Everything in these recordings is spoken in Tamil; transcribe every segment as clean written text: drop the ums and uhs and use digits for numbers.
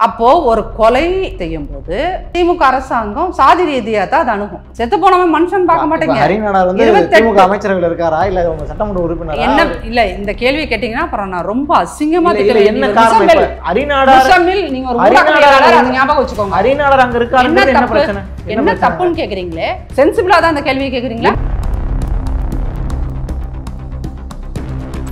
அப்போ ஒரு கொலை செய்யும் போது திமுக அரசாங்கம் சாதி ரீதியா தான் அது அணுகும். செத்து போனவன் மனுஷன் பார்க்க மாட்டேங்க. ஹரிநாடார் வந்து திமுக அமைச்சரவையில் இருக்காரா இல்ல உங்க சட்டமன்ற உறுப்பினர் என்ன இல்ல இந்த கேள்வி கேட்டீங்கன்னா அப்புறம் நான் ரொம்ப அசிங்கமா என்ன காரணம்? ஹரிநாடார் நீங்க ஒரு ஊடகவியலாளர் அதை ஞாபகம் வச்சுக்கோங்க. ஹரிநாடார் அங்க இருக்காரு என்ன பிரச்சனை? என்ன தப்புன்னு கேக்குறீங்களே? சென்சிபிளா தான் அந்த கேள்வியை கேக்குறீங்களா?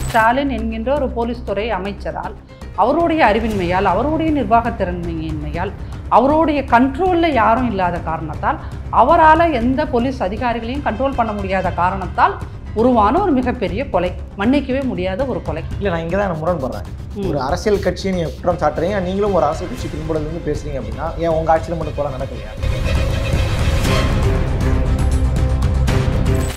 ஸ்டாலின் என்கின்ற ஒரு போலீஸ் துறை அமைச்சரால் அவருடைய அறிவின்மையால் அவருடைய நிர்வாகத்திறன்மையின்மையால் அவருடைய கண்ட்ரோலில் யாரும் இல்லாத காரணத்தால் அவரால் எந்த போலீஸ் அதிகாரிகளையும் கண்ட்ரோல் பண்ண முடியாத காரணத்தால் உருவான ஒரு மிகப்பெரிய கொலை, மன்னிக்கவே முடியாத ஒரு கொலை. இல்லை, நான் இங்கே தான் நான் முரண்படுறேன். ஒரு அரசியல் கட்சியை நீங்கள் குற்றம் சாட்டுறீங்க, நீங்களும் ஒரு அரசியல் கட்சி பின்புலருந்து பேசுறீங்க அப்படின்னா ஏன் உங்கள் ஆட்சியில் மட்டும் போல நடக்கலையா?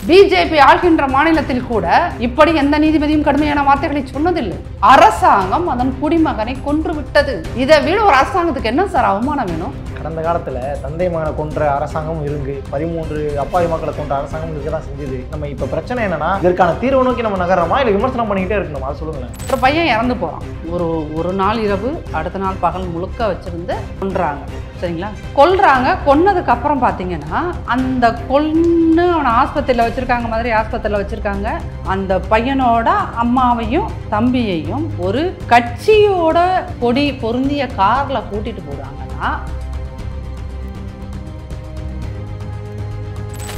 பிஜேபி ஆள்கின்ற மாநிலத்தில் கூட இப்படி எந்த நீதிபதியும் கடுமையான வார்த்தைகளை சொன்னதில்லை. அரசாங்கம் அதன் குடிமகனை கொன்று விட்டது. இதை விட ஒரு அரசாங்கத்துக்கு என்ன சார் அவமானம் வேணும்? கடந்த காலத்தில் தந்தை மகனை கொன்ற அரசாங்கம் இருக்கு, 13 அப்பாவி மக்களை கொன்ற அரசாங்கம் இருக்க தான் செஞ்சது. நம்ம இப்போ பிரச்சனை என்னன்னா இதற்கான தீர்வு நோக்கி நம்ம நகரமா இல்லை விமர்சனம் பண்ணிக்கிட்டே இருக்கணும்? அதை சொல்லுங்களேன். ஒரு பையன் இறந்து போகிறான், ஒரு நாள் இரவு அடுத்த நாள் பகல் முழுக்க வச்சிருந்து கொன்றாங்க. சரிங்களா? கொல்றாங்க. கொன்னதுக்கு அப்புறம் பார்த்தீங்கன்னா அந்த கொன்னு அவனை ஆஸ்பத்திரியில் வச்சிருக்காங்க, மாதிரி ஆஸ்பத்திரியில் வச்சிருக்காங்க. அந்த பையனோட அம்மாவையும் தம்பியையும் ஒரு கட்சியோட கொடி பொருந்திய கார்ல கூட்டிட்டு போறாங்கன்னா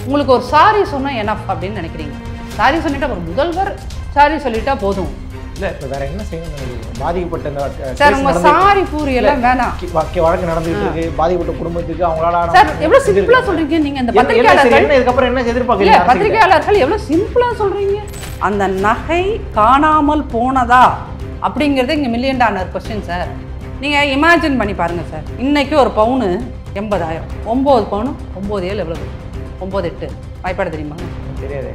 உங்களுக்கு ஒரு சாரி சொன்னா எனஃப் அப்படின்னு நினைக்கிறீங்க? சாரி சொல்லிட்டா ஒரு முதல்வர் சாரி சொல்லிட்டா போதும். இல்லை, இப்போ வேற என்ன செய்யணும்? பாதிக்கப்பட்ட சார் உங்க சாரி பூரி எல்லாம் வேணாம். வழக்கு நடந்துட்டு இருக்கு, பாதிக்கப்பட்ட குடும்பத்துக்கு அவங்களால சார் எவ்வளவு சிம்பிளா சொல்றீங்க நீங்க. இந்த பத்திரிகையாளர்கள் இதுக்கப்புறம் என்ன எதிர்பார்க்கல? பத்திரிகையாளர்கள் எவ்வளவு சிம்பிளா சொல்றீங்க. அந்த நகை காணாமல் போனதா அப்படிங்கிறது இங்க $1 மில்லியன் கொஸ்டின் சார். நீங்க இமேஜின் பண்ணி பாருங்க சார். இன்னைக்கு ஒரு பவுனு 80,000, 9 பவுனு 9/7 எவ்வளவு? 9/8 வாய்ப்பாடு தெரியுமா? தெரியாது.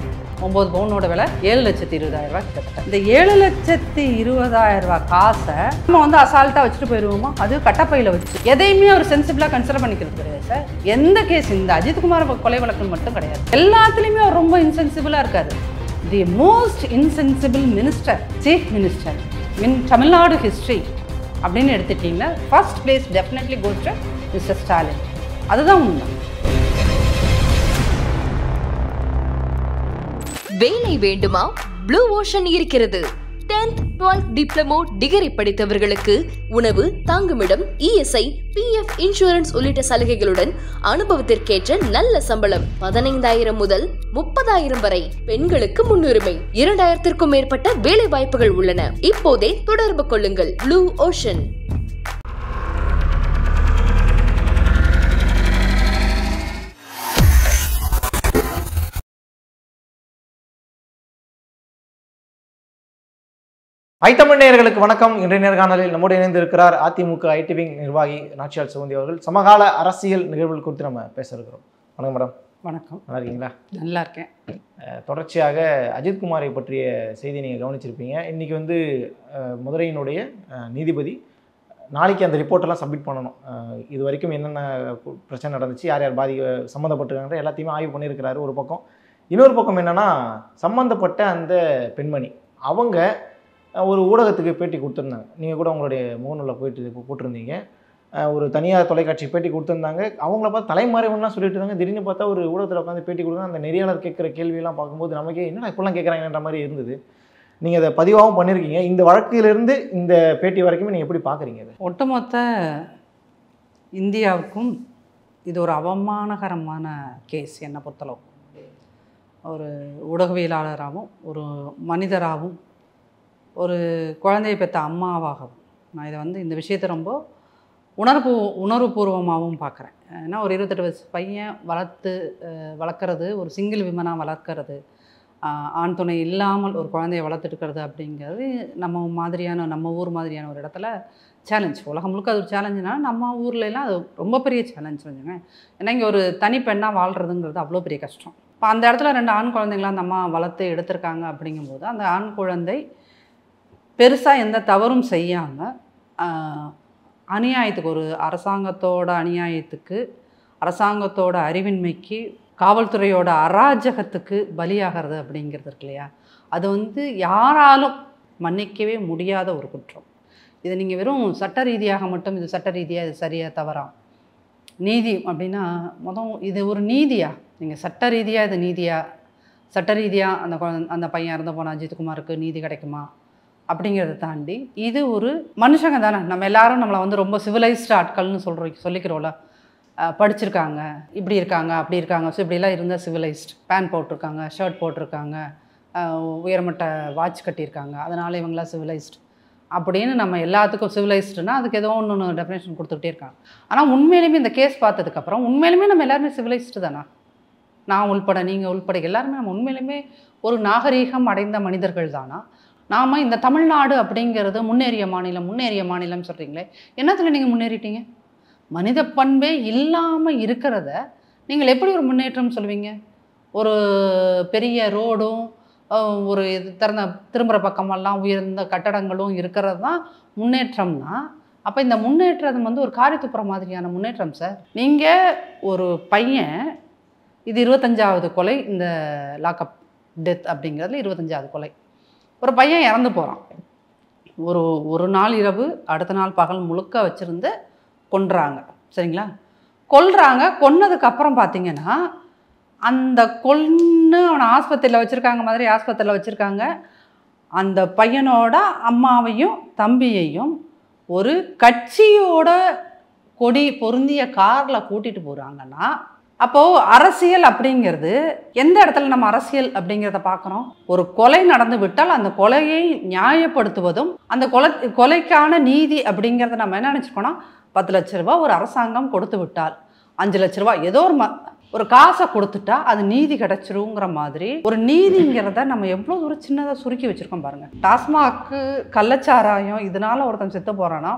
9 பவுனோட விலை 7,20,000 கிட்டத்தட்ட. இந்த 7,20,000 காசை நம்ம வந்து அசால்ட்டாக வச்சுட்டு போயிடுவோமா? அது கட்டப்பையில் வச்சு எதையுமே ஒரு சென்சிபிளாக கன்சிடர் பண்ணிக்கிறது கிடையாது சார். எந்த கேஸ் இந்த அஜித்குமார் கொலை வழக்கு மட்டும் கிடையாது, எல்லாத்துலேயுமே அவர் ரொம்ப இன்சென்சிபிளாக இருக்காரு. The most insensible minister, chief minister in Tamil Nadu history அப்படின்னு எடுத்துட்டீங்கன்னா first place definitely goes to mister Stalin. அதுதான் உண்மை. வேலை வேண்டுமா? ப்ளூ ஓஷன் இருக்கிறது. 10th 12th டிப்ளமோ டிகிரி படித்தவர்களுக்கு உணவு, தங்குமிடம், இஎஸ்ஐ, பிஎஃப் இன்சூரன்ஸ் உள்ளிட்ட சலுகைகளுடன் அனுபவத்திற்கேற்ற நல்ல சம்பளம் 15,000 முதல் 30,000 வரை. பெண்களுக்கு முன்னுரிமை. 2,000க்கும் மேற்பட்ட வேலை வாய்ப்புகள் உள்ளன. இப்போதே தொடர்பு கொள்ளுங்கள். Blue ocean. ஐத்தமிழ் நேயர்களுக்கு வணக்கம். இன்றைய நேர்காணலில் நம்மோடு இணைந்து இருக்கிறார் அதிமுக ஐடி விங் நிர்வாகி நாச்சியால் சிவந்தி அவர்கள். சமகால அரசியல் நிகழ்வுகள் குறித்து நம்ம பேச இருக்கிறோம். வணக்கம் மேடம். வணக்கம். நல்லா இருக்கீங்களா? நல்லா இருக்கேன். தொடர்ச்சியாக அஜித்குமாரை பற்றிய செய்தி நீங்கள் கவனிச்சிருப்பீங்க. இன்றைக்கி வந்து மதுரையினுடைய நீதிபதி நாளைக்கு அந்த ரிப்போர்ட்டெல்லாம் சப்மிட் பண்ணணும். இது வரைக்கும் என்னென்ன பிரச்சனை நடந்துச்சு, யார் யார் சம்மந்தப்பட்டிருக்காங்க எல்லாத்தையுமே ஆய்வு பண்ணியிருக்கிறாரு ஒரு பக்கம். இன்னொரு பக்கம் என்னென்னா சம்மந்தப்பட்ட அந்த பெண்மணி அவங்க ஒரு ஊடகத்துக்கு பேட்டி கொடுத்துருந்தாங்க. நீங்கள் கூட உங்களுடைய முகநூலில் போட்டிருந்தீங்க. ஒரு தனியார் தொலைக்காட்சி பேட்டி கொடுத்துருந்தாங்க. அவங்கள பார்த்து தலைமறைவுன்னா சொல்லிட்டு இருந்தாங்க. திடீர்னு பார்த்தா ஒரு ஊடகத்தில் உட்காந்து பேட்டி கொடுக்குறாங்க. அந்த நெறியாளர் கேட்குற கேள்வியெல்லாம் பார்க்கும்போது நமக்கே என்னடா இப்போல்லாம் கேட்குறாங்கன்ற மாதிரி இருந்தது. நீங்கள் அதை பதிவாகவும் பண்ணியிருக்கீங்க. இந்த வழக்கிலிருந்து இந்த பேட்டி வரைக்குமே நீங்கள் எப்படி பார்க்குறீங்க? இது ஒட்டுமொத்த இந்தியாவுக்கும் இது ஒரு அவமானகரமான கேஸ். என்னை பொறுத்தளவு ஒரு ஊடகவியலாளராகவும் ஒரு மனிதராகவும் ஒரு குழந்தையை பெற்ற அம்மாவாகவும் நான் இதை வந்து இந்த விஷயத்தை ரொம்ப உணர்வுபூர்வமாகவும் பார்க்குறேன். ஏன்னா ஒரு 28 வயசு பையன் வளர்க்குறது, ஒரு சிங்கிள் விமனாக வளர்க்குறது, ஆண் துணை இல்லாமல் ஒரு குழந்தையை வளர்த்துட்டுக்கிறது அப்படிங்கிறது நம்ம ஊர் மாதிரியான ஒரு இடத்துல சேலஞ்ச். உலகம் முழுக்க அது ஒரு சேலஞ்சுனா நம்ம ஊர்லலாம் அது ரொம்ப பெரிய சேலஞ்ச் வச்சுங்க. ஏன்னா இங்கே ஒரு தனி பெண்ணாக வாழ்கிறதுங்கிறது அவ்வளோ பெரிய கஷ்டம். இப்போ அந்த இடத்துல 2 ஆண் குழந்தைங்களாம் அந்த அம்மா வளர்த்து எடுத்திருக்காங்க. அப்படிங்கும்போது அந்த ஆண் குழந்தை பெருசாக எந்த தவறும் செய்யாமல் அநியாயத்துக்கு, ஒரு அரசாங்கத்தோட அநியாயத்துக்கு, அரசாங்கத்தோட அறிவின்மைக்கு, காவல்துறையோட அராஜகத்துக்கு பலியாகிறது அப்படிங்கிறது இருக்கு இல்லையா, அது வந்து யாராலும் மன்னிக்கவே முடியாத ஒரு குற்றம். இதை நீங்கள் வெறும் சட்ட ரீதியாக மட்டும் இது சட்ட ரீதியாக இது சரியாக தவறா நீதி அப்படின்னா இது ஒரு நீதியா? நீங்கள் சட்ட ரீதியாக இது நீதியா? சட்ட ரீதியாக அந்த பையன் இறந்து போன அஜித்குமாருக்கு நீதி கிடைக்குமா அப்படிங்கிறத தாண்டி இது ஒரு மனுஷங்க தானே. நம்ம எல்லாரும் நம்மளை வந்து ரொம்ப சிவிலைஸ்டு ஆட்கள்னு சொல்லிக்கிறோம்ல. படிச்சிருக்காங்க, இப்படி இருக்காங்க, அப்படி இருக்காங்க. ஸோ இப்படிலாம் இருந்தால் சிவிலைஸ்ட். பேண்ட் போட்டிருக்காங்க, ஷர்ட் போட்டிருக்காங்க, உயர்மட்ட வாட்ச் கட்டியிருக்காங்க, அதனால் இவங்களாம் சிவிலைஸ்ட் அப்படின்னு நம்ம எல்லாத்துக்கும் சிவிலைஸ்டுனா அதுக்கு ஏதோ ஒன்று டெஃபினேஷன் கொடுத்துக்கிட்டே இருக்காங்க. ஆனால் உண்மையிலுமே இந்த கேஸ் பார்த்ததுக்கப்புறம் உண்மையிலுமே நம்ம எல்லாருமே சிவிலைஸ்டு தானா? நான் உள்பட, நீங்கள் உள்பட எல்லாருமே நம்ம உண்மையிலுமே ஒரு நாகரீகம் அடைந்த மனிதர்கள் தானா? நாம் இந்த தமிழ்நாடு அப்படிங்கிறது முன்னேறிய மாநிலம் சொல்கிறீங்களே, என்னத்தில் நீங்கள் முன்னேறிட்டீங்க? மனித பண்பே இல்லாமல் இருக்கிறத நீங்கள் எப்படி ஒரு முன்னேற்றம் சொல்லுவீங்க? ஒரு பெரிய ரோடும் ஒரு திரும்புகிற பக்கமெல்லாம் உயர்ந்த கட்டடங்களும் இருக்கிறது தான் முன்னேற்றம்னா, அப்போ இந்த முன்னேற்றம் வந்து ஒரு காரி துப்புற மாதிரியான முன்னேற்றம் சார். நீங்கள் ஒரு பையன், இது 25வது கொலை, இந்த லாக்அப் டெத் அப்படிங்கிறதுல 25வது கொலை. ஒரு பையன் இறந்து போகிறான். ஒரு நாள் இரவு, அடுத்த நாள் பகல் முழுக்க வச்சுருந்து கொன்றாங்க. சரிங்களா? கொன்னதுக்கப்புறம் பார்த்தீங்கன்னா அந்த அவனை ஆஸ்பத்திரியில் வச்சுருக்காங்க, மாதிரி ஆஸ்பத்திரியில் வச்சுருக்காங்க. அந்த பையனோட அம்மாவையும் தம்பியையும் ஒரு கட்சியோட கொடி பொருந்திய காரில் கூட்டிகிட்டு போகிறாங்கன்னா, அப்போது அரசியல் அப்படிங்கிறது எந்த இடத்துல நம்ம அரசியல் அப்படிங்கிறத பார்க்குறோம்? ஒரு கொலை நடந்து விட்டால் அந்த கொலையை நியாயப்படுத்துவதும், அந்த கொலைக்கான நீதி அப்படிங்கிறத நம்ம என்ன நினச்சிக்கோன்னா, 10 லட்ச ரூபா ஒரு அரசாங்கம் கொடுத்து விட்டால், 5 லட்ச ரூபா ஏதோ ஒரு காசை கொடுத்துட்டா அது நீதி கிடைச்சிருங்கிற மாதிரி ஒரு நீதிங்கிறத நம்ம எவ்வளோ தூரம் சின்னதாக சுருக்கி வச்சுருக்கோம் பாருங்கள். டாஸ்மாக்கு, கள்ளச்சாராயம், இதனால் ஒருத்தன் செத்து போகிறான்னா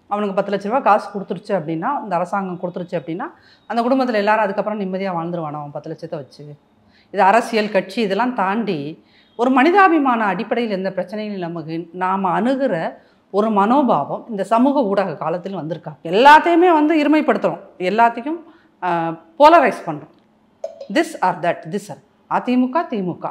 அவனுக்கு 10 லட்ச ரூபா காசு கொடுத்துருச்சு அப்படின்னா, இந்த அரசாங்கம் கொடுத்துருச்சு அப்படின்னா, அந்த குடும்பத்தில் எல்லாரும் அதுக்கப்புறம் நிம்மதியாக வாழ்ந்துருவானோ அவன் 10 லட்சத்தை வச்சு. இது அரசியல் கட்சி இதெல்லாம் தாண்டி ஒரு மனிதாபிமான அடிப்படையில் எந்த பிரச்சனையும் நாம் அணுகிற ஒரு மனோபாவம் இந்த சமூக ஊடக காலத்தில் வந்திருக்கா. எல்லாத்தையுமே வந்து இருமைப்படுத்துகிறோம், எல்லாத்தையும் போலரைஸ் பண்ணுறோம். This are that, this are AIADMK DMK.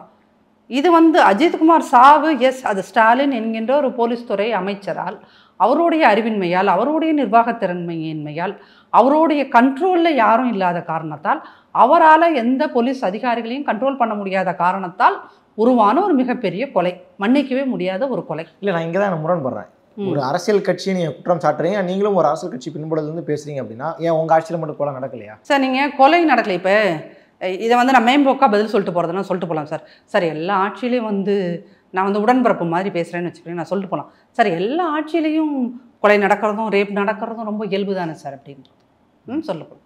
இது வந்து அஜித்குமார் சாவு, எஸ், அது ஸ்டாலின் என்கின்ற ஒரு போலீஸ் துறை அமைச்சரால், அவருடைய அறிவின்மையால், அவருடைய நிர்வாகத்திறன்மையின்மையால், அவருடைய கண்ட்ரோலில் யாரும் இல்லாத காரணத்தால், அவரால் எந்த போலீஸ் அதிகாரிகளையும் கண்ட்ரோல் பண்ண முடியாத காரணத்தால் உருவான ஒரு மிகப்பெரிய கொலை, மன்னிக்கவே முடியாத ஒரு கொலை. இல்லை, நான் இங்கே தான் நான் முரண்படுறேன். ஒரு அரசியல் கட்சியை நீங்கள் குற்றம் சாட்டுறீங்க, நீங்களும் ஒரு அரசியல் கட்சி பின்புலத்துலேருந்து பேசுகிறீங்க அப்படின்னா, ஏன் உங்கள் ஆட்சியில் மட்டும் கொலை நடக்கலையா? சார், நீங்கள் கொலை நடக்கலை. இப்போ இதை வந்து நான் மேம்போக்காக பதில் சொல்லிட்டு போகிறதுனா சொல்லிட்டு போகலாம் சார். சார், எல்லா ஆட்சியிலையும் வந்து நான் வந்து உடன்பிறப்பு மாதிரி பேசுகிறேன்னு வச்சுக்கிறேன், நான் சொல்லிட்டு போகலாம் சார். எல்லா ஆட்சியிலையும் கொலை நடக்கிறதும் ரேப் நடக்கிறதும் ரொம்ப இயல்பு தானே சார் அப்படின்றது சொல்லப்போம்.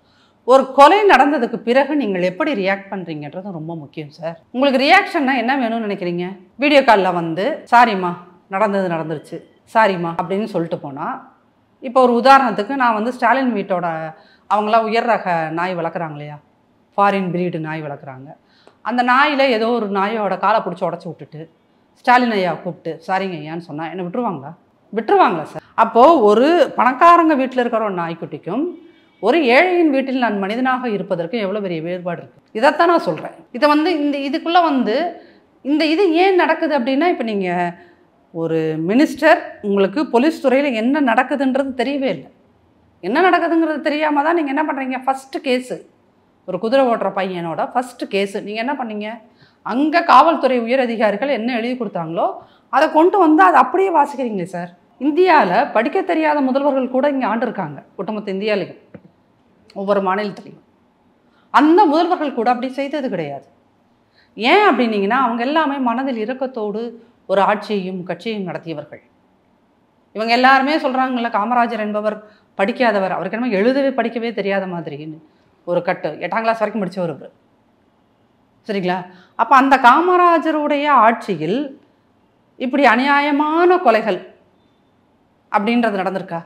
ஒரு கொலை நடந்ததுக்கு பிறகு நீங்கள் எப்படி ரியாக்ட் பண்ணுறீங்கன்றது ரொம்ப முக்கியம் சார். உங்களுக்கு ரியாக்ஷன்னா என்ன வேணும்னு நினைக்கிறீங்க? வீடியோ காலில் வந்து சாரிம்மா நடந்துருச்சு, சாரிம்மா அப்படின்னு சொல்லிட்டு போனால், இப்போ ஒரு உதாரணத்துக்கு நான் வந்து ஸ்டாலின் வீட்டோட அவங்களாம் உயர் ரக நாய் வளர்க்குறாங்க இல்லையா, ஃபாரின் பிரீடு நாய் வளர்க்குறாங்க. அந்த நாயில் ஏதோ ஒரு நாயோட காலை பிடிச்சி உடச்சி விட்டுட்டு ஸ்டாலின் ஐயா கூப்பிட்டு சாரிங்க ஐயான்னு சொன்னால் என்ன விட்டுருவாங்களா சார்? அப்போது ஒரு பணக்காரங்க வீட்டில் இருக்கிற ஒரு நாய்க்குட்டிக்கும் ஒரு ஏழையின் வீட்டில் நான் மனிதனாக இருப்பதற்கு எவ்வளோ பெரிய வேறுபாடு இருக்குது. இதைத்தான் நான் சொல்கிறேன். இதை வந்து இதுக்குள்ளே வந்து இது ஏன் நடக்குது அப்படின்னா, இப்போ நீங்கள் ஒரு மினிஸ்டர், உங்களுக்கு போலீஸ் துறையில் என்ன நடக்குதுன்றது தெரியவே இல்லை. என்ன நடக்குதுங்கிறது தெரியாமல் தான் நீங்கள் என்ன பண்ணுறீங்க, ஃபஸ்ட்டு கேஸு ஒரு குதிரை ஓட்டுற பையனோட ஃபஸ்ட்டு கேஸு நீங்கள் என்ன பண்ணீங்க, அங்கே காவல்துறை உயர் அதிகாரிகள் என்ன எழுதி கொடுத்தாங்களோ அதை கொண்டு வந்து அதை அப்படியே வாசிக்கிறீங்களே சார். இந்தியாவில் படிக்க தெரியாத முதல்வர்கள் கூட இங்கே ஆண்டிருக்காங்க, ஒட்டுமொத்த இந்தியாவிலையும் ஒவ்வொரு மாநிலத்துலையும். அந்த முதல்வர்கள் கூட அப்படி செய்தது கிடையாது. ஏன் அப்படின்னீங்கன்னா, அவங்க எல்லாமே மனதில் இரக்கத்தோடு ஒரு ஆட்சியையும் கட்சியையும் நடத்தியவர்கள். இவங்க எல்லாருமே சொல்கிறாங்கல்ல, காமராஜர் என்பவர் படிக்காதவர், அவருக்கு என்ன எழுதவே படிக்கவே தெரியாத மாதிரின்னு ஒரு கட்டு 8ஆம் கிளாஸ் வரைக்கும் படித்தவர் அவர். சரிங்களா? அப்போ அந்த காமராஜருடைய ஆட்சியில் இப்படி அநியாயமான கொலைகள் அப்படின்றது நடந்திருக்கா?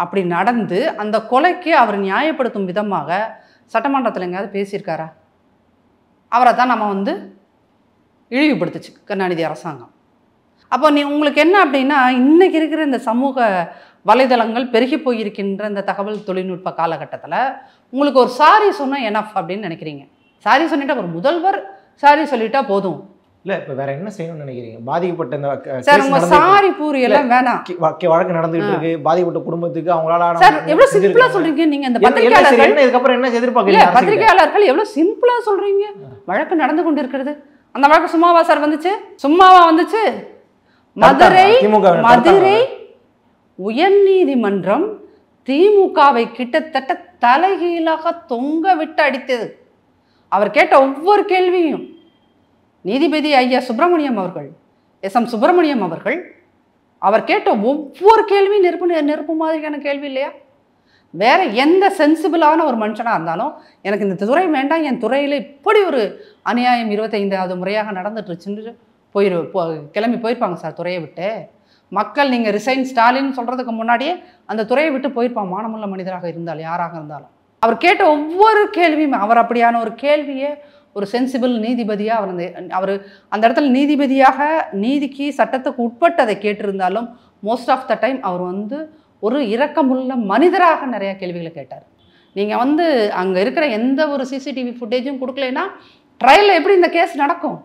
அப்படி நடந்து அந்த கொலைக்கு அவர் நியாயப்படுத்தும் விதமாக சட்டமன்றத்தில் எங்கேயாவது பேசியிருக்காரா? அவரை தான் நம்ம வந்து இழிவுபடுத்துச்சு கருணாநிதி அரசாங்கம். அப்போ உங்களுக்கு என்ன அப்படின்னா, இன்றைக்கி இருக்கிற இந்த சமூக வலைதளங்கள் பெருகி போயிருக்கின்ற இந்த தகவல் தொழில்நுட்ப காலகட்டத்தில் உங்களுக்கு ஒரு சாரி சொன்னால் எனஃப் அப்படின்னு நினைக்கிறீங்க. சாரி சொல்லிட்டா ஒரு முதல்வர் சாரி சொல்லிட்டா போதும். இல்லை இப்போ வேற என்ன செய்யணும்னு நினைக்கிறீங்க? பாதிக்கப்பட்ட இந்த சார் உங்க சாரி பூரி எல்லாம் வேணாம். வழக்கு நடந்துகிட்டு இருக்கு, பாதிக்கப்பட்ட குடும்பத்துக்கு அவங்களால சார் எவ்வளவு சிம்பிளா சொல்றீங்க நீங்க. இந்த பத்திரிகையாளர்கள் இதுக்கப்புறம் என்ன எதிர்பார்க்கறீங்க? பத்திரிகையாளர்கள் எவ்வளவு சிம்பிளா சொல்றீங்க. வழக்கு நடந்து கொண்டு இருக்கிறது. அந்த வழக்கு சும்மாவா சார் வந்துச்சு? சும்மாவா வந்துச்சு? மதுரை உயர்நீதிமன்றம் திமுகவை கிட்டத்தட்ட தலைகீழாக தொங்க விட்டு அடித்தது. அவர் கேட்ட ஒவ்வொரு கேள்வியும் நீதிபதி ஐயா சுப்பிரமணியம் அவர்கள், எஸ்.எம். சுப்பிரமணியம் அவர்கள், அவர் கேட்ட ஒவ்வொரு கேள்வியும் நெருப்பு மாதிரியான கேள்வி இல்லையா? வேற எந்த சென்சிபிளான ஒரு மனுஷனாக இருந்தாலும் எனக்கு இந்த துறை வேண்டாம், என் துறையில் இப்படி ஒரு அநியாயம் 25வது முறையாக நடந்துட்டுருச்சுன்னு கிளம்பி போயிருப்பாங்க சார் துறையை விட்டு. மக்கள் நீங்கள் ரிசைன் ஸ்டாலின் சொல்கிறதுக்கு முன்னாடியே அந்த துறையை விட்டு போயிருப்பான், மானமுள்ள மனிதராக இருந்தாலும் யாராக இருந்தாலும். அவர் கேட்ட ஒவ்வொரு கேள்வியுமே, அவர் அப்படியான ஒரு கேள்வியை ஒரு சென்சிபிள் நீதிபதியாக அவர் அந்த இடத்துல நீதிபதியாக நீதிக்கு சட்டத்துக்கு உட்பட்டதை கேட்டிருந்தாலும் மோஸ்ட் ஆஃப் த டைம் அவர் ஒரு இரக்கமுள்ள மனிதராக நிறையா கேள்விகளை கேட்டார். நீங்கள் அங்கே இருக்கிற எந்த ஒரு சிசிடிவி ஃபுட்டேஜும் கொடுக்கலைன்னா ட்ரையலில் எப்படி இந்த கேஸ் நடக்கும்?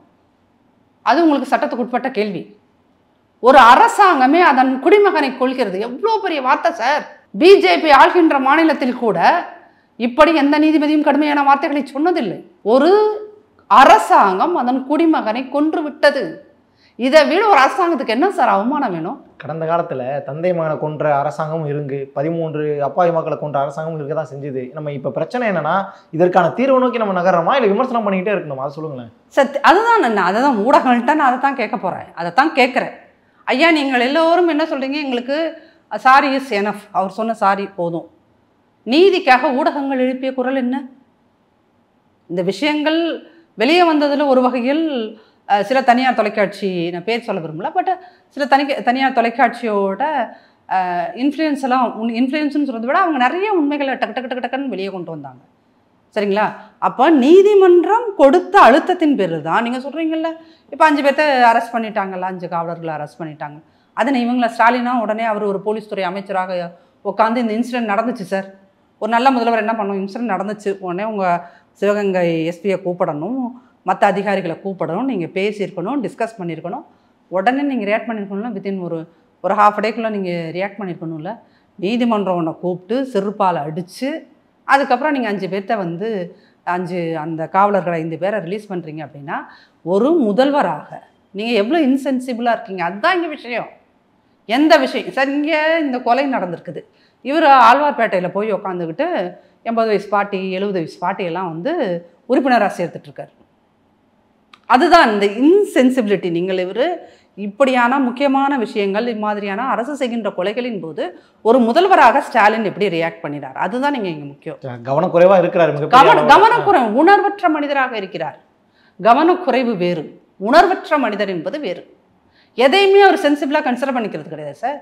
அது உங்களுக்கு சட்டத்துக்கு உட்பட்ட கேள்வி. ஒரு அரசாங்கமே அதன் குடிமகனை கொள்கிறது, எவ்வளோ பெரிய வார்த்தை சார். பிஜேபி ஆள்கின்ற மாநிலத்தில் கூட இப்படி எந்த நீதிபதியும் கடுமையான வார்த்தைகளை சொன்னதில்லை. ஒரு அரசாங்கம் அதன் குடிமகனை கொன்று விட்டது. இதை விட ஒரு அரசாங்கத்துக்கு என்ன சார் அவமானம் வேணும்? கடந்த காலத்தில் தந்தை மகனை கொன்ற அரசாங்கமும் இருக்கு, 13 அப்பாவி மக்களை கொன்ற அரசாங்கமும் இருக்க தான் செஞ்சுது. நம்ம இப்போ பிரச்சனை என்னன்னா, இதற்கான தீர்வு நோக்கி நம்ம நகரமா இல்லை விமர்சனம் பண்ணிக்கிட்டே இருக்கணும்? அதை சொல்லுங்களேன். சரி, அதுதான் ஊடகங்கள்ட்ட நான் அதை தான் கேட்க போகிறேன், அதை தான் கேட்குறேன். ஐயா நீங்கள் எல்லோரும் என்ன சொல்கிறீங்க, எங்களுக்கு சாரி இஸ் எனஃப், அவர் சொன்ன சாரி போதும். நீதிக்காக ஊடகங்கள் எழுப்பிய குரல் என்ன? இந்த விஷயங்கள் வெளியே வந்ததில் ஒரு வகையில் சில தனியார் தொலைக்காட்சி, நான் பேர் சொல்ல விரும்பல, பட் சில தனியார் தொலைக்காட்சியோட இன்ஃப்ளூயன்ஸ் எல்லாம், இன்ஃப்ளூயன்ஸ்னு சொல்கிறத விட அவங்க நிறைய உண்மைகளை டக்குன்னு வெளியே கொண்டு வந்தாங்க. சரிங்களா? அப்போ நீதிமன்றம் கொடுத்த அழுத்தத்தின் பேரில் தான் நீங்கள் சொல்கிறீங்கல்ல, இப்போ 5 பேர்த்த அரெஸ்ட் பண்ணிட்டாங்கல்ல, 5 காவலர்களை அரெஸ்ட் பண்ணிட்டாங்க. அதனை இவங்கள ஸ்டாலினா உடனே அவர் ஒரு போலீஸ் துறை அமைச்சராக உட்காந்து இந்த இன்சிடென்ட் நடந்துச்சு சார், ஒரு நல்ல முதல்வர் என்ன பண்ணணும், இன்சிடென்ட் நடந்துச்சு, உடனே உங்கள் சிவகங்கை எஸ்பியை கூப்பிடணும், மற்ற அதிகாரிகளை கூப்பிடணும், நீங்கள் பேசியிருக்கணும், டிஸ்கஸ் பண்ணியிருக்கணும், உடனே நீங்கள் ரியாக்ட் பண்ணியிருக்கணும்ல, வித்தின் ஒரு ஹாஃப் டேக்குள்ளே நீங்கள் ரியாக்ட் பண்ணியிருக்கணும்ல. நீதிமன்றம் ஒன்றை கூப்பிட்டு செருப்பால் அடித்து அதுக்கப்புறம் நீங்கள் 5 பேர்த்த அந்த காவலர்களை 5 பேரை ரிலீஸ் பண்ணுறீங்க அப்படின்னா ஒரு முதல்வராக நீங்கள் எவ்வளோ இன்சென்சிபிளாக இருக்கீங்க. அதுதான் இங்கே விஷயம். எந்த விஷயம் சார், இங்கே இந்த கொலை நடந்திருக்குது, இவர் ஆழ்வார்பேட்டையில் போய் உக்காந்துக்கிட்டு 80 வயசு பாட்டி 70 வயசு பாட்டியெல்லாம் உறுப்பினராக சேர்த்துட்ருக்கார். அதுதான் இந்த இன்சென்சிபிலிட்டி. நீங்கள் இப்படியான முக்கியமான விஷயங்கள் இம்மாதிரியான அரசு செய்கின்ற கொலைகளின் போது ஒரு முதல்வராக ஸ்டாலின் எப்படி ரியாக்ட் பண்ணினார், அதுதான் நீங்கள் இங்கே முக்கியம். கவனக்குறைவாக இருக்கிறார், கவனக்குறைவு, உணர்வற்ற மனிதராக இருக்கிறார். கவனக்குறைவு வேறு, உணர்வற்ற மனிதர் என்பது வேறு. எதையுமே அவர் சென்சிபிளாக கன்சிடர் பண்ணிக்கிறது கிடையாது சார்.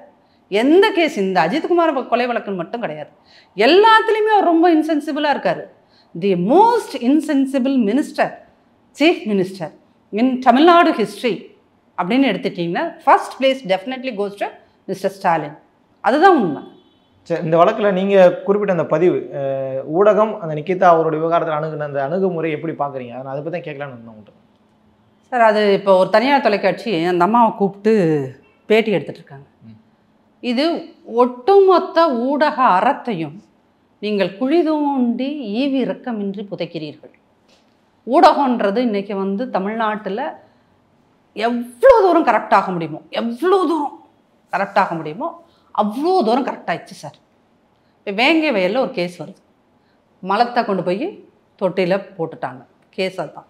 எந்த கேஸ், இந்த அஜித்குமார் கொலை வழக்குன்னு மட்டும் கிடையாது, எல்லாத்துலேயுமே அவர் ரொம்ப இன்சென்சிபிளாக இருக்கார். The most insensible minister, chief minister in Tamil Nadu history அப்படின்னு எடுத்துட்டிங்கன்னா first place definitely goes to mister Stalin. அதுதான் உண்மை. சரி, இந்த வழக்கில் நீங்கள் குறிப்பிட்ட அந்த பதிவு ஊடகம் அந்த நிக்கிதா அவருடைய விவகாரத்தில் அணுகுன அந்த அணுகுமுறை எப்படி பார்க்குறீங்க? அதை பற்றி தான் கேட்கலான்னு இருந்தேன் உங்கள்கிட்ட. சார், அது இப்போ ஒரு தனியார் தொலைக்காட்சி அந்த அம்மாவை கூப்பிட்டு பேட்டி எடுத்துகிட்டு இருக்காங்க. இது ஒட்டுமொத்த ஊடக அறத்தையும் நீங்கள் குழி தோண்டி ஈவி இறக்கமின்றி புதைக்கிறீர்கள். ஊடகன்றது இன்றைக்கி தமிழ்நாட்டில் எவ்வளோ தூரம் கரெக்டாக முடியுமோ, எவ்வளோ தூரம் கரெக்டாக முடியுமோ அவ்வளோ தூரம் கரெக்டாகிடுச்சு சார். இப்போ வேங்கை வயலில் ஒரு கேஸ் வருது, மலத்தை கொண்டு போய் தொட்டியில் போட்டுட்டாங்க, கேஸ் அதுதான்.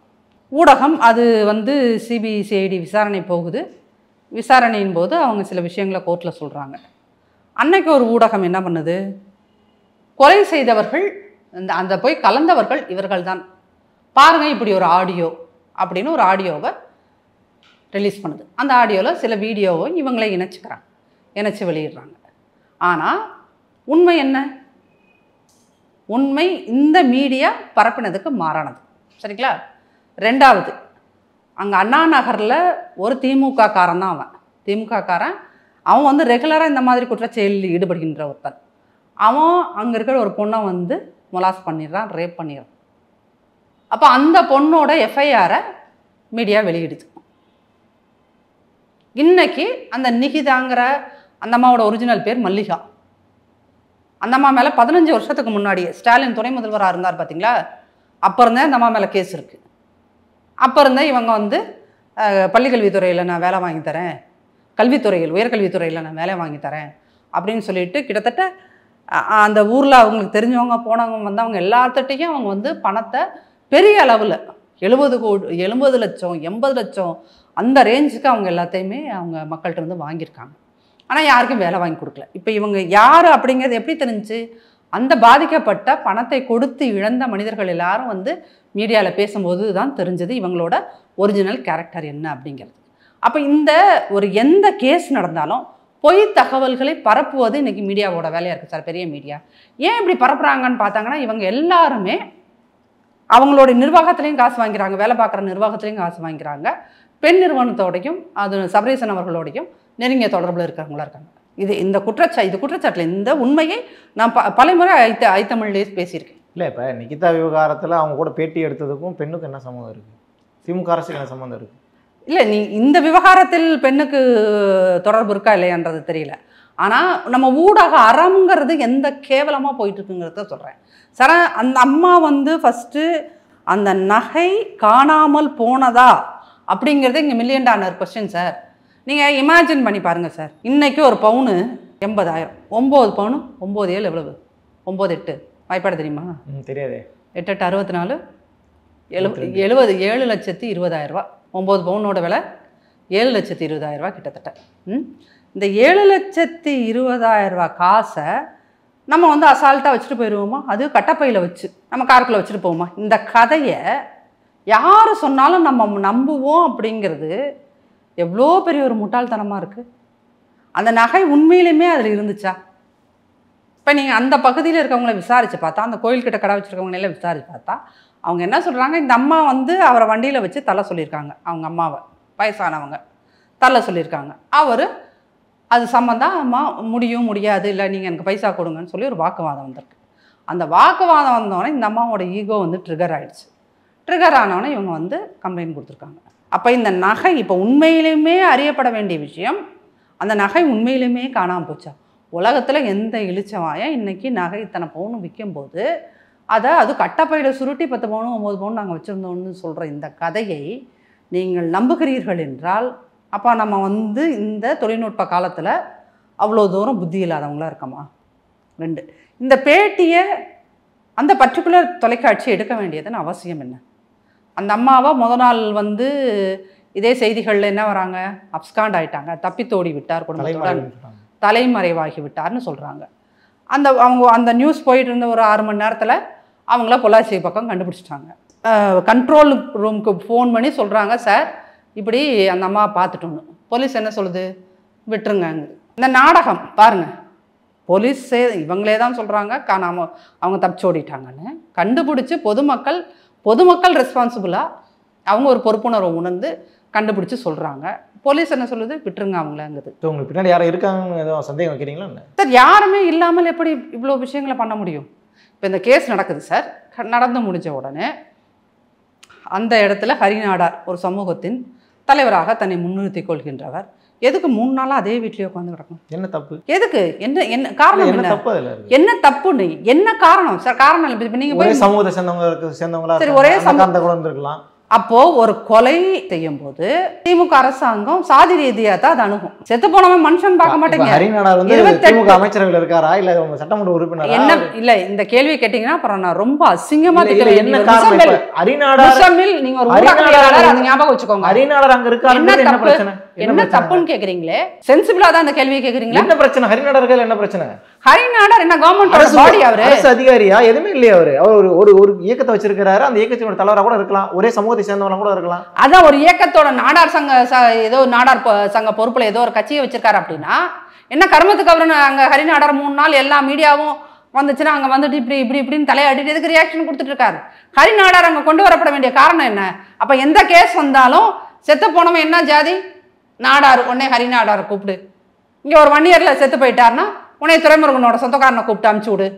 ஊடகம் அது சிபிசிஐடி விசாரணை போகுது. விசாரணையின் போது அவங்க சில விஷயங்களை கோர்ட்டில் சொல்கிறாங்க. அன்னைக்கு ஒரு ஊடகம் என்ன பண்ணுது, கொலை செய்தவர்கள் அந்த போய் கலந்தவர்கள் இவர்கள் தான், பாருங்கள் இப்படி ஒரு ஆடியோ அப்படின்னு ஒரு ஆடியோவை ரிலீஸ் பண்ணுது. அந்த ஆடியோவில் சில வீடியோவை இவங்களே இணைச்சி வெளியிடுறாங்க. ஆனால் உண்மை என்ன? உண்மை இந்த மீடியா பரப்பினதுக்கு மாறானது. சரிங்களா? ரெண்டாவது, அங்கே அண்ணா நகரில் ஒரு திமுக காரன் தான் அவன். திமுக காரன் அவன் ரெகுலராக இந்த மாதிரி குற்றச்செயலில் ஈடுபடுகின்ற ஒருத்தன். அவன் அங்கே இருக்கிற ஒரு பொண்ணை மொலாஸ் பண்ணிடுறான், ரேப் பண்ணிடுறான். அப்போ அந்த பொண்ணோட எஃப்ஐஆரை மீடியா வெளியிடுது. இன்னைக்கு அந்த நிகிதாங்கிற அந்த அம்மாவோட ஒரிஜினல் பேர் மல்லிகா. அந்த அம்மா மேலே 15 வருஷத்துக்கு முன்னாடியே ஸ்டாலின் துணை முதல்வராக இருந்தார் பார்த்தீங்களா, அப்போ இருந்தே அந்த அம்மா மேலே கேஸ் இருக்குது. அப்போ இருந்தே இவங்க வந்து பள்ளிக்கல்வித்துறையில் நான் வேலை வாங்கி தரேன், கல்வித்துறையில் உயர்கல்வித்துறையில் நான் வேலை வாங்கி தரேன் அப்படின்னு சொல்லிட்டு கிட்டத்தட்ட அந்த ஊரில் அவங்களுக்கு தெரிஞ்சவங்க போனவங்க வந்தவங்க எல்லாத்துட்டையும் அவங்க வந்து பணத்தை பெரிய அளவில் 70 லட்சம் 80 லட்சம் அந்த ரேஞ்சுக்கு அவங்க எல்லாத்தையுமே அவங்க மக்கள்கிட்ட இருந்து வாங்கியிருக்காங்க. ஆனால் யாருக்கும் வேலை வாங்கி கொடுக்கல. இப்போ இவங்க யார் அப்படிங்கிறது எப்படி தெரிஞ்சு? அந்த பாதிக்கப்பட்ட பணத்தை கொடுத்து இழந்த மனிதர்கள் எல்லாரும் வந்து மீடியாவில் பேசும்போது தான் தெரிஞ்சது இவங்களோட ஒரிஜினல் கேரக்டர் என்ன அப்படிங்கிறது. அப்போ இந்த ஒரு எந்த கேஸ் நடந்தாலும் பொய் தகவல்களை பரப்புவது இன்றைக்கி மீடியாவோட வேலையாக இருக்குது சார். பெரிய மீடியா ஏன் இப்படி பரப்புகிறாங்கன்னு பார்த்தாங்கன்னா, இவங்க எல்லாருமே அவங்களுடைய நிர்வாகத்துலேயும் காசு வாங்கிறாங்க, வேலை பார்க்குற நிர்வாகத்துலேயும் காசு வாங்கிறாங்க, பெண் நிறுவனத்தோடையும் அது சபரீசன் அவர்களோடையும் நெருங்கிய தொடர்பில் இருக்கிறவங்களா இருக்காங்க. இந்த குற்றச்சாட்டில் இந்த உண்மையை நான் பலமுறை ஐத்தமிழ்லேயே பேசியிருக்கேன். இல்லை, இப்போ நிகிதா விவகாரத்தில் அவங்க கூட பேட்டி எடுத்ததுக்கும் பெண்ணுக்கு என்ன சம்மந்தம் இருக்குது? திமுக அரசுக்கு என்ன சம்மந்தம் இருக்குது? இல்லை, இந்த விவகாரத்தில் பெண்ணுக்கு தொடர்பு இருக்கா இல்லையான்றது தெரியல. ஆனால் நம்ம ஊடக அறம்ங்கிறது எந்த கேவலமாக போயிட்டுருக்குங்கிறத சொல்கிறேன் சார். அந்த அம்மா வந்து ஃபஸ்ட்டு அந்த நகை காணாமல் போனதா அப்படிங்கிறது இங்கே $1 மில்லியன் கொஸ்டின் சார். நீங்கள் இமேஜின் பண்ணி பாருங்கள் சார். இன்றைக்கி ஒரு பவுனு 80,000, 9 பவுனு 9 எவ்வளவு? 9 8 வாய்ப்பாடு தெரியுமா? தெரியாது. 8 8 64 70 7,20,000. 9 பவுனோட விலை 7,20,000 கிட்டத்தட்ட. இந்த 7,20,000 காசை நம்ம வந்து அசால்ட்டாக வச்சுட்டு போயிடுவோமா? அது கட்டப்பையில் வச்சு நம்ம காருக்குள்ளே வச்சுட்டு போவோமா? இந்த கதையை யார் சொன்னாலும் நம்ம நம்புவோம் அப்படிங்கிறது எவ்வளோ பெரிய ஒரு முட்டாள்தனமாக இருக்குது. அந்த நகை உண்மையிலுமே அதில் இருந்துச்சா? இப்போ நீங்கள் அந்த பகுதியில் இருக்கவங்கள விசாரித்து பார்த்தா, அந்த கோயில்கிட்ட கடை வச்சுருக்கவங்களெல்லாம் விசாரித்து பார்த்தா, அவங்க என்ன சொல்கிறாங்க, இந்த அம்மா வந்து அவரை வண்டியில் வச்சு தள்ள சொல்லியிருக்காங்க. அவங்க அம்மாவை, வயசானவங்க தள்ள சொல்லியிருக்காங்க. அவர் அது சம்மந்தமாக முடியாது, இல்லை நீங்கள் எனக்கு பைசா கொடுங்கன்னு சொல்லி ஒரு வாக்குவாதம் வந்திருக்கு. அந்த வாக்குவாதம் வந்தோடனே இந்த அம்மாவோட ஈகோ வந்து ட்ரிகர் ஆகிடுச்சு. ட்ரிகர் ஆனோடனே இவங்க வந்து கம்ப்ளைண்ட் கொடுத்துருக்காங்க. அப்போ இந்த நகை இப்போ உண்மையிலுமே அறியப்பட வேண்டிய விஷயம், அந்த நகை உண்மையிலுமே காணாமல் போச்சா? உலகத்தில் எந்த இழிச்சவாயம் இன்றைக்கி நகை இத்தனை பவுன் விற்கும்போது அது கட்டப்பையில் சுருட்டி 10 பவுன் 9 பவுன் நாங்கள் வச்சுருந்தோம்னு சொல்கிற இந்த கதையை நீங்கள் நம்புகிறீர்கள் என்றால், அப்போ நம்ம வந்து இந்த தொழில்நுட்ப காலத்தில் அவ்வளோ தூரம் புத்தி இல்லாதவங்களாக இருக்கமா? 2, இந்த பேட்டியை அந்த பர்டிகுலர் தொலைக்காட்சி எடுக்க வேண்டியதுன்னு அவசியம் என்ன? அந்த அம்மாவை நாள் வந்து இதே செய்திகளில் என்ன வராங்க, அப்ஸ்காண்ட் ஆகிட்டாங்க, தப்பித்தோடி விட்டார், குடும்பத்துடன் தலைமறைவாகி விட்டார்னு சொல்கிறாங்க. அவங்க அந்த நியூஸ் போயிட்டு இருந்த ஒரு 6 மணி நேரத்தில் அவங்கள பொள்ளாச்சி பக்கம் கண்டுபிடிச்சிட்டாங்க. கண்ட்ரோல் ரூமுக்கு ஃபோன் பண்ணி சொல்கிறாங்க, சார் இப்படி அந்த அம்மா பார்த்துட்டோன்னு. போலீஸ் என்ன சொல்லுது, விட்டுருங்க. இந்த நாடகம் பாருங்கள், போலீஸே இவங்களே தான் சொல்கிறாங்க காணாமல் அவங்க தப்பிச்சு ஓடிட்டாங்கன்னு. கண்டுபிடிச்சி பொதுமக்கள் ரெஸ்பான்சிபிளாக அவங்க ஒரு பொறுப்புணர்வை உணர்ந்து கண்டுபிடிச்சி சொல்கிறாங்க. போலீஸ் என்ன சொல்லுது, விட்டுருங்க அவங்களங்கிறது. உங்களுக்கு பின்னாடி யாரும் இருக்காங்கன்னு ஏதோ சந்தேகம் வைக்கிறீங்களா? சார், யாருமே இல்லாமல் எப்படி இவ்வளோ விஷயங்களை பண்ண முடியும்? இப்போ இந்த கேஸ் நடக்குது சார், நடந்து முடிஞ்ச உடனே அந்த இடத்துல ஹரிநாடார் ஒரு சமூகத்தின் தலைவராக தன்னை முன்னிறுத்திக் கொள்கின்றவர் எதுக்கு 3 நாளாக அதே வீட்லேயே உட்காந்து கிடக்கும்? என்ன தப்பு? எதுக்கு? என்ன காரணம்? என்ன தப்புன்னு என்ன காரணம் சார்? காரணம் இல்லை. இப்போ நீங்கள் போய் சமூகத்தை சேர்ந்தவங்களா சரி, ஒரே சமூகம் இருக்கலாம். அப்போ ஒரு கொலை செய்யும் போது திமுக அரசாங்கம் சாதி ரீதியா தான் அது அணுகும். செத்து போனவன் மனுஷன் பார்க்க மாட்டேங்க. ஹரிநாடார் வந்து திமுக அமைச்சரவையில் இருக்காரா இல்ல சட்டமன்ற உறுப்பினர்? என்ன இல்ல, இந்த கேள்வி கேட்டீங்கன்னா அப்புறம் நான் ரொம்ப அசிங்கமா என்ன காரணம்? ஹரிநாடார் நீங்க ஒரு ஊடகவியலாளர், அதை ஞாபகம் வச்சுக்கோங்க. ஹரிநாடார் அங்க இருக்காரு, என்ன பிரச்சனை? என்ன தப்புன்னு கேக்குறீங்களே, சென்சிபிளா தான் அந்த கேள்வியை கேக்குறீங்களா? என்ன பிரச்சனை? ஹரிநாடாருக்கு என்ன பிரச்சனை? ஹரிநாடார் என்ன கவர்மெண்ட் பாடி? அவரு அரசு அதிகாரியா? எதுவுமே இல்லையா? அவர் ஒரு இயக்கத்தை வச்சிருக்காரு, அந்த இயக்கத்தோட தலைவரா கூட இருக்கலாம், ஒரே சமூகத்தை சேர்ந்தவங்க கூட இருக்கலாம். அதான் ஒரு இயக்கத்தோட நாடார் சங்க பொறுப்புல ஏதோ ஒரு கட்சியை வச்சிருக்காரு அப்படின்னா என்ன கர்மத்துக்கு அவரு அங்க ஹரிநாடார் 3 நாள் எல்லா மீடியாவும் வந்துச்சுன்னா அங்க வந்துட்டு இப்படின்னு தலையாடிட்டு எதுக்கு ரியாக்ஷன் கொடுத்துட்டு இருக்காரு? ஹரிநாடார் அங்க கொண்டு வரப்பட வேண்டிய காரணம் என்ன? அப்ப எந்த கேஸ் வந்தாலும் செத்து போனவன் என்ன ஜாதி? நாடார். உடனே ஹரிநாடார் கூப்பிடு. இங்க ஒரு 1 இயர்ல செத்து போயிட்டாருன்னா உடனே துரைமுருகனோட சொந்தக்காரனை கூப்பிட்டு அனுப்பிச்சு விடு.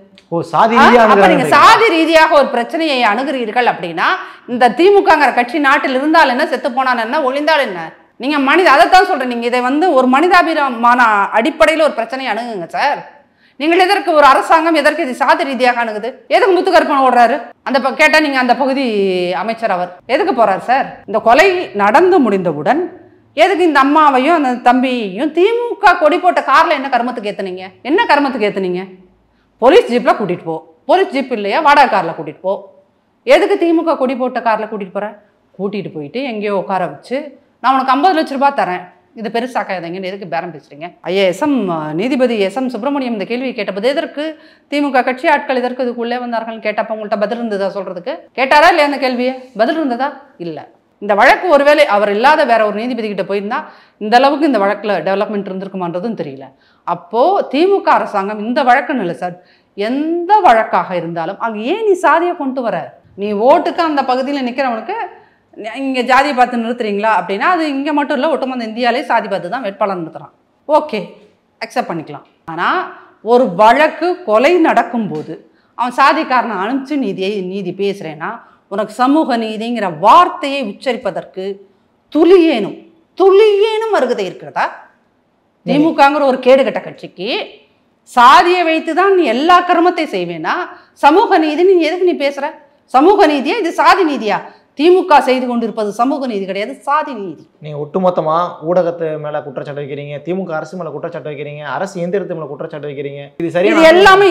நீங்க சாதி ரீதியாக ஒரு பிரச்சனையை அணுகிறீர்கள் அப்படின்னா இந்த திமுகங்கிற கட்சி நாட்டில் இருந்தால் என்ன, செத்து போனான் என்ன, ஒளிந்தால் என்ன? நீங்கள் அதைத்தான் சொல்கிறேன். நீங்கள் இதை வந்து ஒரு மனிதாபிமான அடிப்படையில் ஒரு பிரச்சனையை அணுகுங்க சார். நீங்கள் எதற்கு ஒரு அரசாங்கம் எதற்கு இது சாதி ரீதியாக அணுகுது? எதுக்கு முத்துக்கருப்பன் ஓடுறாரு? அந்த கேட்டால் நீங்கள் அந்த பகுதி அமைச்சர் அவர் எதுக்கு போகிறார் சார்? இந்த கொலை நடந்து முடிந்தவுடன் எதுக்கு இந்த அம்மாவையும் அந்த தம்பியையும் திமுக கொடி போட்ட காரில் என்ன கர்மத்துக்கு ஏற்றுனீங்க? என்ன கர்மத்துக்கு ஏற்றுனீங்க? போலீஸ் ஜீப்பில் கூட்டிகிட்டு போ. போலீஸ் ஜீப் இல்லையா, வாடகை காரில் கூட்டிகிட்டு போ. எதுக்கு திமுக கொடி போட்ட காரில் கூட்டிகிட்டு போகிறேன்? கூட்டிகிட்டு போயிட்டு எங்கேயோ உட்கார வச்சு நான் உனக்கு 50 லட்ச ரூபாய் தரேன், இது பெருசாக்காதீங்கன்னு எதுக்கு பேரம் பேசுறீங்க? ஐஏஎஸ்எம் நீதிபதி எஸ்எம் சுப்பிரமணியம் இந்த கேள்வி கேட்டபோது எதற்கு திமுக கட்சி ஆட்கள் இதற்கு இதுக்குள்ளே வந்தார்கள் கேட்டப்ப உங்கள்கிட்ட பதில் இருந்ததா சொல்றதுக்கு? கேட்டாரா இல்லையா அந்த கேள்வியை? பதில் இருந்ததா? இல்லை. இந்த வழக்கு ஒருவேளை அவர் இல்லாத வேற ஒரு நீதிபதி கிட்ட போயிருந்தா இந்த அளவுக்கு இந்த வழக்கில் டெவலப்மெண்ட் இருந்திருக்குமான்றதும் தெரியல. அப்போ திமுக அரசாங்கம் இந்த வழக்குன்னு இல்லை சார், எந்த வழக்காக இருந்தாலும் அங்கே ஏன் நீ சாதியை கொண்டு வர? நீ ஓட்டுக்கு அந்த பகுதியில் நிற்கிறவனுக்கு இங்கே ஜாதியை பார்த்து நிறுத்துறீங்களா அப்படின்னா அது இங்கே மட்டும் இல்லை, ஒட்டுமொத்த இந்தியாவிலே சாதி பார்த்து தான் வேட்பாளர் நிறுத்துறான். ஓகே, அக்செப்ட் பண்ணிக்கலாம். ஆனால் ஒரு வழக்கு கொலை நடக்கும்போது அவன் சாதிக்காரனை அனுப்பிச்சு நீதி பேசுகிறேன்னா உனக்கு சமூக நீதிங்கிற வார்த்தையை உச்சரிப்பதற்கு துளியேனும் அருகதை இருக்கிறதா? திமுகங்கிற ஒரு கேடுகட்ட கட்சிக்கு சாதியை வைத்து தான் நீ எல்லா கர்மத்தை செய்வேனா? சமூக நீதி நீ எதுக்கு நீ பேசுற? சமூக நீதியா இது சாதி நீதியா? திமுக செய்து கொண்டிருப்பது சமூக நீதி கிடையாது, சாதி நீதி. நீங்க ஒட்டுமொத்தமா ஊடகத்து மேல குற்றச்சாட்டு வைக்கிறீங்க, திமுக அரசு மேல குற்றச்சாட்டு வைக்கிறீங்க, அரசு இயந்திரத்து மேல குற்றச்சாட்டு வைக்கிறீங்க.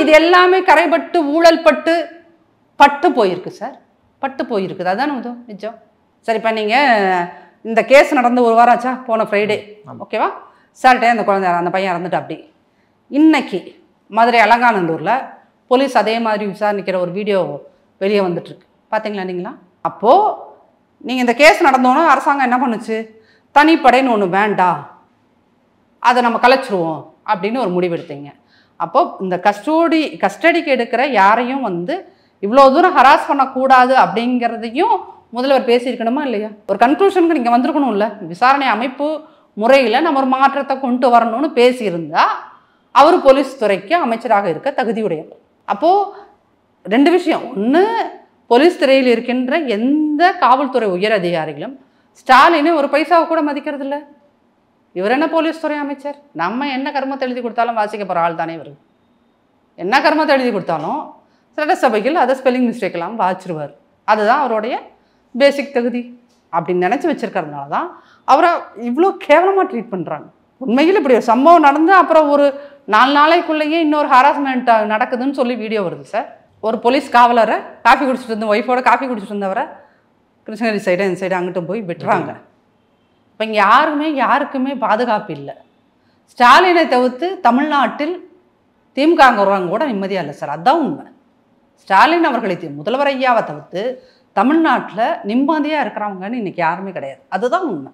இது எல்லாமே கரைபட்டு ஊழல் பட்டு போயிருக்கு சார், பட்டு போயிருக்குது. அதான் நிஜம். சரி, இப்போ நீங்கள் இந்த கேஸ் நடந்து ஒரு வாரம் ஆச்சா? போன ஃப்ரைடே, ஓகேவா? சாட்டர்டே அந்த பையன் இறந்துட்டு அப்படி இன்னைக்கு மதுரை அலங்காநல்லூரில் போலீஸ் அதே மாதிரி விசாரிக்கிற ஒரு வீடியோ வெளியே வந்துட்டுருக்கு, பார்த்தீங்களா நீங்களா? அப்போது நீங்கள் இந்த கேஸ் நடந்தோன்னே அரசாங்கம் என்ன பண்ணுச்சு? தனிப்படைன்னு ஒன்று வேண்டாம், அதை நம்ம கலைச்சிருவோம் அப்படின்னு ஒரு முடிவெடுத்தீங்க. அப்போது இந்த கஸ்டடிக்கு எடுக்கிற யாரையும் வந்து இவ்வளோ தூரம் ஹராஸ் பண்ணக்கூடாது அப்படிங்கிறதையும் முதல்வர் பேசியிருக்கணுமா இல்லையா? ஒரு கன்க்ளூஷனுக்கு நீங்கள் வந்திருக்கணும் இல்லை? விசாரணை அமைப்பு முறையில் நம்ம ஒரு மாற்றத்தை கொண்டு வரணும்னு பேசியிருந்தா அவர் போலீஸ் துறைக்கு அமைச்சராக இருக்க தகுதியுடையவர். அப்போது 2 விஷயம். ஒன்று, போலீஸ் துறையில் இருக்கின்ற எந்த காவல்துறை உயர் அதிகாரிகளும் ஸ்டாலினை ஒரு பைசாவை கூட மதிக்கிறது இல்லை. இவர் என்ன போலீஸ் துறை அமைச்சர்? நம்ம என்ன கர்மத்தை எழுதி கொடுத்தாலும் வாசிக்க போகிற ஆள் தானே இவர். என்ன கர்மத்தை எழுதி கொடுத்தாலும் சட்டசபையில் அதை ஸ்பெல்லிங் மிஸ்டேக்கெல்லாம் வாச்சிருவார். அதுதான் அவருடைய பேசிக் தகுதி. அப்படின்னு நினச்சி வச்சுருக்கிறதுனால தான் அவரை இவ்வளோ கேவலமாக ட்ரீட் பண்ணுறாங்க. உண்மையில் இப்படி ஒரு சம்பவம் நடந்து அப்புறம் ஒரு 4 நாளைக்குள்ளேயே இன்னொரு ஹராஸ்மெண்ட் நடக்குதுன்னு சொல்லி வீடியோ வருது சார். ஒரு போலீஸ் காவலரை காஃபி குடிச்சிட்டு இருந்த ஒய்ஃபோட காஃபி குடிச்சிட்டு இருந்தவரை கிருஷ்ணகிரி சைடு இந்த சைடு அங்கிட்டும் போய் விட்டுறாங்க. இப்போ இங்கே யாருக்குமே பாதுகாப்பு இல்லை. ஸ்டாலினை தவிர்த்து தமிழ்நாட்டில் திமுகங்கிறவங்க கூட நிம்மதியாக இல்லை சார். அதுதான் உண்மை. ஸ்டாலின் அவர்களை முதல்வர் ஐயாவை தவிர்த்து தமிழ்நாட்டில் நிம்மதியாக இருக்கிறவங்கன்னு இன்றைக்கி யாருமே கிடையாது. அதுதான் உண்மை.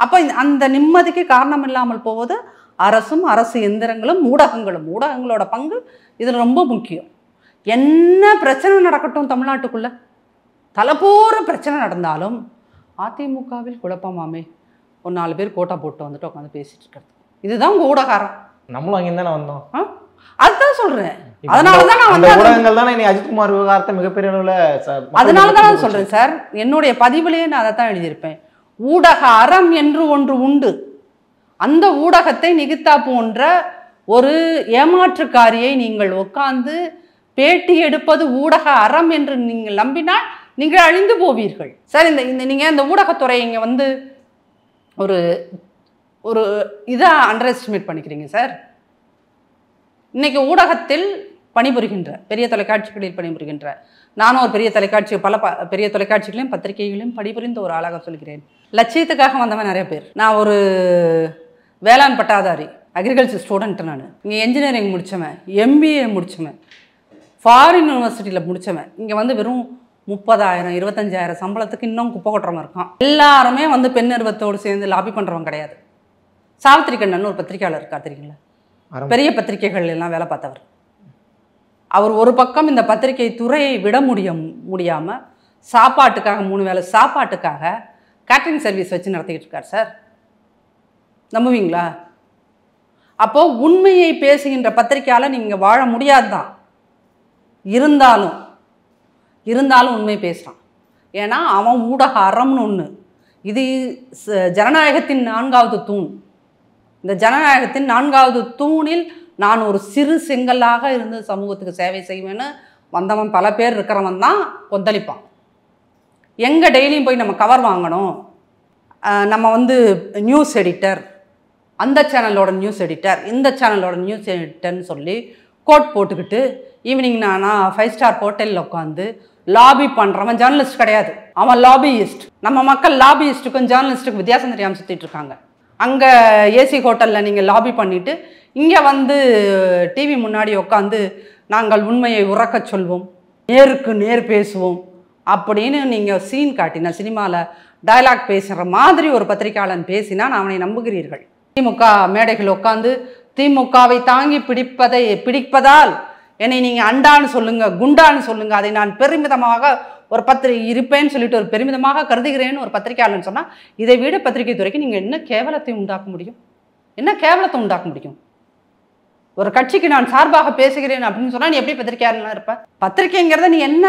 அப்போ அந்த நிம்மதிக்கு காரணம் இல்லாமல் போவது அரசும் அரசு எந்திரங்களும் ஊடகங்களோட பங்கு இதில் ரொம்ப முக்கியம். என்ன பிரச்சனை நடக்கட்டும் தமிழ்நாட்டுக்குள்ளே, தலைப்போற பிரச்சனை நடந்தாலும் அதிமுகவில் குழப்பமாமே ஒரு 4 பேர் கோட்டா போட்டு வந்துட்டு உட்காந்து பேசிட்டு இருக்கிறது. இதுதான் உங்கள் ஊடகாரம். நம்மளும் அங்கே தானே வந்தோம். அதுதான் சொல்கிறேன். அதனாலதான் நான் வந்து ஊடகங்கள் தானே அஜித்குமார் விவகாரத்தை மிகப்பெரிய அளவில். அதனால தான் நான் சொல்கிறேன் சார், என்னுடைய பதிவிலேயே நான் அதை தான் எழுதியிருப்பேன். ஊடக அறம் என்று ஒன்று உண்டு. அந்த ஊடகத்தை நிகிதா போன்ற ஒரு ஏமாற்றுக்காரியை நீங்கள் உட்கார்ந்து பேட்டி எடுப்பது ஊடக அறம் என்று நீங்கள் நம்பினால் நீங்கள் அழிந்து போவீர்கள் சார். இந்த நீங்கள் இந்த ஊடகத்துறை இங்கே வந்து ஒரு ஒரு இதை அண்டர் எஸ்டிமேட் பண்ணிக்கிறீங்க சார். இன்னைக்கு ஊடகத்தில் பணிபுரிகின்ற பெரிய தொலைக்காட்சிகளில் பணிபுரிகின்ற நானும் ஒரு பெரிய பெரிய தொலைக்காட்சிகளையும் பத்திரிகைகளையும் பணிபுரிந்த ஒரு ஆளாக சொல்கிறேன். லட்சியத்துக்காக வந்தவன் நிறைய பேர். நான் ஒரு வேளாண் பட்டாதாரி, அக்ரிகல்ச்சர் ஸ்டூடெண்ட். நான் இங்கே என்ஜினியரிங் முடித்தவன், MBA முடித்தவன், ஃபாரின் யூனிவர்சிட்டியில் முடித்தவன். இங்கே வந்து வெறும் 30,000 25,000 சம்பளத்துக்கு இன்னும் குப்பை கொட்டுறவன் இருக்கான். எல்லாருமே வந்து பெண் நிறுவனத்தோடு சேர்ந்து லாபி பண்ணுறவன் கிடையாது. சாவித்திரி கண்ணன் ஒரு பத்திரிகையாளர் இருக்கா தெரியுங்களா? பெரிய பத்திரிகைகள் எல்லாம் வேலை பார்த்தவர். அவர் ஒரு பக்கம் இந்த பத்திரிகை துறையை விட முடியாமல் சாப்பாட்டுக்காக 3 வேளை சாப்பாட்டுக்காக கேட்டரிங் சர்வீஸ் வச்சு நடத்திக்கிட்டு இருக்கார் சார். நம்புவீங்களா? அப்போது உண்மையை பேசுகின்ற பத்திரிகையால் நீங்கள் வாழ முடியாது தான். இருந்தாலும் உண்மை பேசுகிறான். ஏன்னா அவன் ஊடக அறம்னு ஒன்று இது ஜனநாயகத்தின் 4வது தூண். இந்த ஜனநாயகத்தின் 4வது தூணில் நான் ஒரு சிறு செங்கல்லாக இருந்து சமூகத்துக்கு சேவை செய்வேன்னு வந்தவன் பல பேர் இருக்கிறவன் தான் கொந்தளிப்பான். எங்கே டெய்லியும் போய் நம்ம கவர் வாங்கணும், நம்ம வந்து நியூஸ் எடிட்டர், அந்த சேனலோட நியூஸ் எடிட்டர், இந்த சேனலோட நியூஸ் எடிட்டர்னு சொல்லி கோட் போட்டுக்கிட்டு ஈவினிங் நான் 5 ஸ்டார் ஹோட்டலில் உட்காந்து லாபி பண்ணுறவன் ஜேர்னலிஸ்ட் கிடையாது, அவன் லாபியிஸ்ட். நம்ம மக்கள் லாபியிஸ்ட்டுக்கும் ஜேர்னலிஸ்ட்டுக்கும் வித்தியாசம் தெரியாமல் சுற்றிட்டு இருக்காங்க. அங்கே ஏசி ஹோட்டலில் நீங்கள் லாபி பண்ணிவிட்டு இங்கே வந்து டிவி முன்னாடி உட்காந்து நாங்கள் உண்மையை உறக்கச் சொல்வோம், நேருக்கு நேர் பேசுவோம் அப்படின்னு நீங்கள் சீன் காட்டின சினிமாவில் டயலாக் பேசுகிற மாதிரி ஒரு பத்திரிகையாளன் பேசினால் அவனை நம்புகிறீர்கள். திமுக மேடைகள் உட்காந்து திமுகவை தாங்கி பிடிப்பதால் என்னை நீங்கள் அண்டான்னு சொல்லுங்கள், குண்டான்னு சொல்லுங்கள், அதை நான் பெருமிதமாக ஒரு இருப்பேன்னு சொல்லிட்டு ஒரு பெருமிதமாக கருதுகிறேன்னு ஒரு பத்திரிகையாளன் சொன்னால், இதை விட பத்திரிகை துறைக்கு நீங்கள் என்ன கேவலத்தை உண்டாக்க முடியும்? என்ன கேவலத்தை உண்டாக்க முடியும்? ஒரு கட்சிக்கு நான் சார்பாக பேசுகிறேன் அப்படின்னு சொன்னால் நீ எப்படி பத்திரிகையாளனாக இருப்ப? பத்திரிகைங்கிறத நீ என்ன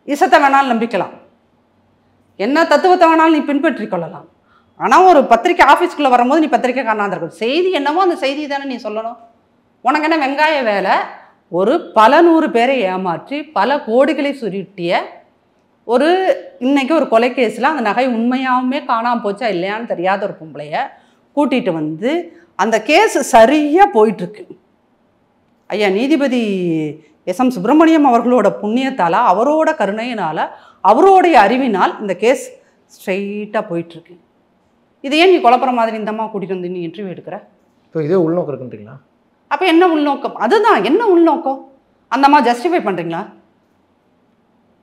இசத்தை வேணாலும் நம்பிக்கலாம், என்ன தத்துவத்தை வேணாலும் நீ பின்பற்றி கொள்ளலாம். ஆனால் ஒரு பத்திரிக்கை ஆஃபீஸ்க்குள்ளே வரும்போது நீ பத்திரிக்கை காணாத இருக்கும். செய்தி என்னவோ அந்த செய்தி தானே நீ சொல்லணும். உனக்கு என்ன வெங்காய வேலை? ஒரு பல 100 பேரை ஏமாற்றி பல கோடிகளை சுருட்டிய இன்னைக்கு ஒரு கொலை கேஸில் அந்த நகை உண்மையாகவுமே காணாமல் போச்சா இல்லையான்னு தெரியாத ஒரு பொம்பளைய கூட்டிகிட்டு வந்து அந்த கேஸ் சரியாக போயிட்டுருக்கு. ஐயா நீதிபதி எஸ்.எம். சுப்பிரமணியம் அவர்களோட புண்ணியத்தால், அவரோட கருணையினால், அவரோடைய அறிவினால் இந்த கேஸ் ஸ்ட்ரெயிட்டாக போயிட்டுருக்கு. இது ஏன் நீ குழப்பற மாதிரி இந்த அம்மா கூட்டிகிட்டு வந்து நீ இன்டர்வியூ எடுக்கிற? இப்போ இதே உள்நோக்கம் இருக்குன்றீங்களா? அப்போ என்ன உள்நோக்கம்? அதுதான் என்ன உள்நோக்கம்? அந்த அம்மா ஜஸ்டிஃபை பண்ணுறீங்களா?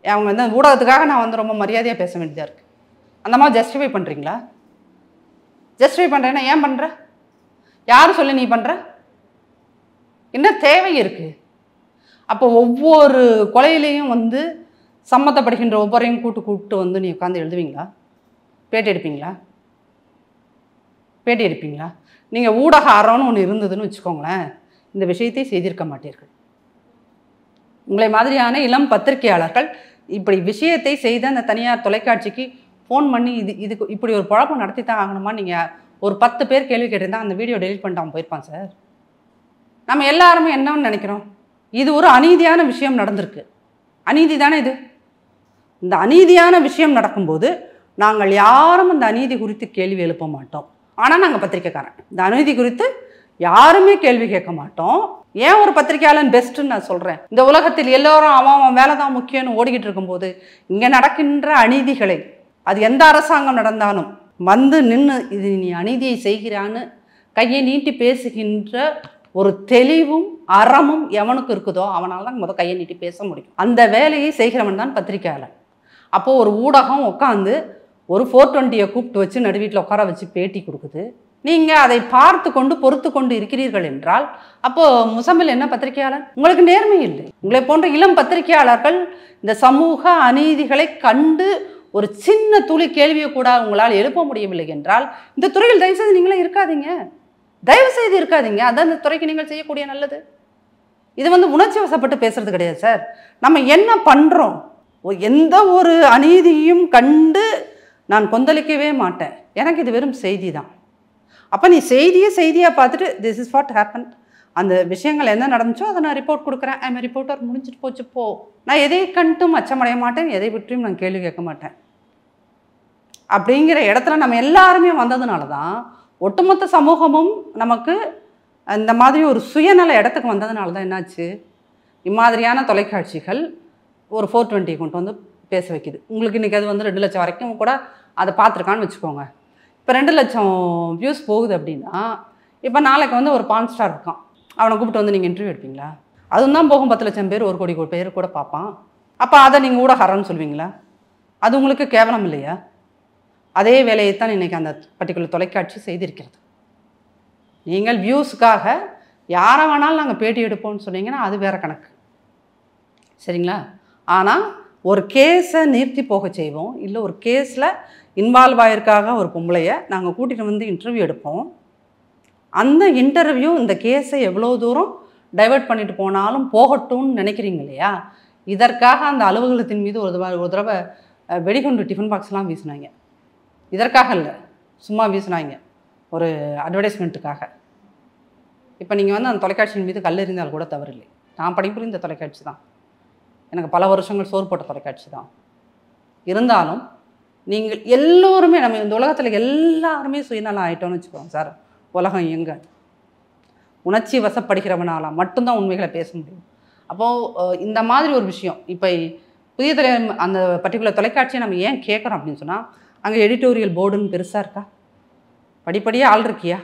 அவங்க வந்து ஊடகத்துக்காக நான் வந்து ரொம்ப மரியாதையாக பேச வேண்டியதாக இருக்குது. அந்த அம்மா ஜஸ்டிஃபை பண்ணுறீங்களா? ஜஸ்டிஃபை பண்ணுறேன்னா ஏன் பண்ணுற? யார் சொல்லி நீ பண்ணுற? என்ன தேவை இருக்குது? அப்போ ஒவ்வொரு கொலையிலையும் வந்து சம்மந்தப்படுகின்ற ஒவ்வொரையும் கூப்பிட்டு வந்து நீ உட்காந்து எழுதுவீங்களா? பேட்டி எடுப்பீங்களா? நீங்கள் ஊடக அறம்னு ஒன்று இருந்ததுன்னு வச்சுக்கோங்களேன், இந்த விஷயத்தை செய்திருக்க மாட்டீர்கள். உங்களை மாதிரியான இளம் பத்திரிகையாளர்கள் இப்படி விஷயத்தை செய்த அந்த தனியார் தொலைக்காட்சிக்கு ஃபோன் பண்ணி இதுக்கு இப்படி ஒரு குழப்பம் நடத்தி தான் ஆகணுமா? நீங்கள் ஒரு 10 பேர் கேள்வி கேட்டிருந்தா அந்த வீடியோ டெலிட் பண்ணிட்டு அவன் போயிருப்பான் சார். நம்ம எல்லாருமே என்னன்னு நினைக்கிறோம்? இது ஒரு அநீதியான விஷயம் நடந்திருக்கு. அநீதி தானே இது? இந்த அநீதியான விஷயம் நடக்கும்போது நாங்கள் யாரும் அந்த அநீதி குறித்து கேள்வி எழுப்ப மாட்டோம். ஆனால் நாங்கள் பத்திரிக்கைக்காரன், இந்த அநீதி குறித்து யாருமே கேள்வி கேட்க மாட்டோம். ஏன் ஒரு பத்திரிகையாளன் பெஸ்ட்டுன்னு நான் சொல்கிறேன்? இந்த உலகத்தில் எல்லோரும் அவன் வேலை தான் முக்கியம்னு ஓடிக்கிட்டு இருக்கும்போது இங்கே நடக்கின்ற அநீதிகளை, அது எந்த அரசாங்கம் நடந்தாலும் வந்து நின்று இது நீ அநீதியை செய்கிறான்னு கையை நீட்டி பேசுகின்ற ஒரு தெளிவும் அறமும் எவனுக்கு இருக்குதோ அவனால் தான் கையை நீட்டி பேச முடியும். அந்த வேலையை செய்கிறவன் தான் பத்திரிகையாளன். அப்போது ஒரு ஊடகம் உட்காந்து ஒரு 420 கூப்பிட்டு வச்சு நடுவீட்டில் உட்கார வச்சு பேட்டி கொடுக்குது. நீங்கள் அதை பார்த்து கொண்டு பொறுத்து கொண்டு இருக்கிறீர்கள் என்றால் அப்போது முசம்மில் என்ன பத்திரிகையாளர்? உங்களுக்கு நேர்மை இல்லை. உங்களை போன்ற இளம் பத்திரிகையாளர்கள் இந்த சமூக அநீதிகளை கண்டு ஒரு சின்ன துளி கேள்வியை கூட உங்களால் எழுப்ப முடியவில்லை என்றால் இந்த துறையில் தயவுசெய்து நீங்களே இருக்காதீங்க. தயவுசெய்து இருக்காதீங்க. அதான் இந்த துறைக்கு நீங்கள் செய்யக்கூடிய நல்லது. இது வந்து உணர்ச்சி வசப்பட்டு பேசுறது கிடையாது சார். நம்ம என்ன பண்ணுறோம்? எந்த ஒரு அநீதியும் கண்டு நான் கொந்தளிக்கவே மாட்டேன். எனக்கு இது வெறும் செய்தி தான். அப்போ நீ செய்தியாக பார்த்துட்டு திஸ் இஸ் வாட் ஹேப்பன், அந்த விஷயங்கள் என்ன நடந்துச்சோ அதை நான் ரிப்போர்ட் கொடுக்குறேன், ஐம் ரிப்போர்ட்டர், முடிஞ்சிட்டு போச்சு போ. நான் எதை கண்டும் அச்சமடைய மாட்டேன், எதை பற்றியும் நான் கேள்வி கேட்க மாட்டேன். அப்படிங்கிற இடத்துல நம்ம எல்லாருமே வந்ததுனால தான் ஒட்டுமொத்த சமூகமும் நமக்கு அந்த மாதிரி ஒரு சுயநல இடத்துக்கு வந்ததுனால தான் என்னாச்சு, இம்மாதிரியான தொலைக்காட்சிகள் ஒரு 420 கொண்டு வந்து பேச வைக்குது. உங்களுக்கு இன்றைக்கி அது வந்து 2 லட்சம் வரைக்கும் கூட அதை பார்த்துருக்கான்னு வச்சுக்கோங்க. இப்போ 2 லட்சம் வியூஸ் போகுது அப்படின்னா இப்போ நாளைக்கு வந்து ஒரு பான் ஸ்டார் இருக்கான், அவனை கூப்பிட்டு வந்து நீங்கள் இன்டர்வியூ எடுப்பீங்களா? அதுவும் தான் போகும் 10 லட்சம் பேர் 1 கோடி பேர் கூட பார்ப்பான். அப்போ அதை நீங்கள் ஊடகம்னு சொல்வீங்களா? அது உங்களுக்கு கேவலம் இல்லையா? அதே வேலையைத்தான் இன்றைக்கி அந்த பர்டிகுலர் தொலைக்காட்சி செய்திருக்கிறது. நீங்கள் வியூஸுக்காக யாரை வேணாலும் நாங்கள் பேட்டி எடுப்போம்னு சொன்னீங்கன்னா அது வேறு கணக்கு, சரிங்களா? ஆனால் ஒரு கேஸை நிறுத்தி போக செய்வோம், இல்லை ஒரு கேஸில் இன்வால்வ் ஆகிருக்காக ஒரு பொம்பளையை நாங்கள் கூட்டிகிட்டு வந்து இன்டர்வியூ எடுப்போம். அந்த இன்டர்வியூ இந்த கேஸை எவ்வளோ தூரம் டைவெர்ட் பண்ணிட்டு போனாலும் போகட்டும்னு நினைக்கிறீங்க இல்லையா? இதற்காக அந்த அலுவலகத்தின் மீது ஒரு தடவை வெடிகுண்டு டிஃபன் பாக்ஸ்லாம் வீசினாங்க. இதற்காக இல்லை, சும்மா வீசினாங்க ஒரு அட்வர்டைஸ்மெண்ட்டுக்காக. இப்போ நீங்கள் வந்து அந்த தொலைக்காட்சியின் மீது கல்லெறிந்தால் கூட தவறில்லை. நான் பணிபுரிந்த தொலைக்காட்சி தான், எனக்கு பல வருஷங்கள் சோறு போட்ட தொலைக்காட்சி தான். இருந்தாலும் நீங்கள் எல்லோருமே, நம்ம இந்த உலகத்தில் எல்லாருமே சுயநலம் ஆகிட்டோன்னு வச்சுக்கோங்க சார். உலகம் எங்கே உணர்ச்சி வசப்படுகிறவனால மட்டும்தான் உண்மைகளை பேச முடியும். அப்போது இந்த மாதிரி ஒரு விஷயம் இப்போ புதிய அந்த பர்டிகுலர் தொலைக்காட்சியை நம்ம ஏன் கேட்குறோம் அப்படின்னு சொன்னால், அங்கே எடிட்டோரியல் போர்டுன்னு பெருசாக இருக்கா? படிப்படியாக ஆள் இருக்கியா?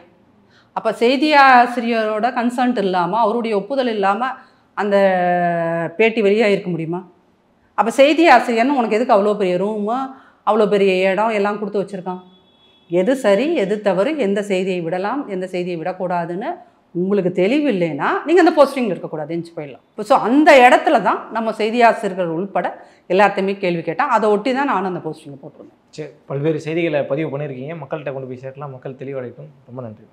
அப்போ செய்தி ஆசிரியரோட கன்சர்ன்ட் இல்லாமல், அவருடைய ஒப்புதல் இல்லாமல் அந்த பேட்டி வெளியாக இருக்க முடியுமா? அப்போ செய்தி ஆசிரியர்னு உனக்கு எதுக்கு அவ்வளோ பெரிய ரூமு, அவ்வளோ பெரிய இடம் எல்லாம் கொடுத்து வச்சுருக்கான்? எது சரி, எது தவறு, எந்த செய்தியை விடலாம், எந்த செய்தியை விடக்கூடாதுன்னு உங்களுக்கு தெளிவு இல்லைன்னா நீங்கள் அந்த போஸ்டிங்கில் இருக்கக்கூடாது, எஞ்சி போயிடலாம். இப்போ ஸோ அந்த இடத்துல தான் நம்ம செய்தி ஆசிரியர்கள் உள்பட எல்லாத்தையுமே கேள்வி கேட்டால், அதை ஒட்டி தான் நானும் அந்த போஸ்டிங்கை போட்டிருந்தேன். சரி, பல்வேறு செய்திகளை பதிவு பண்ணியிருக்கீங்க, மக்கள்கிட்ட கொண்டு போய் சேர்க்கலாம், மக்கள் தெளிவடையட்டும். ரொம்ப நன்றி.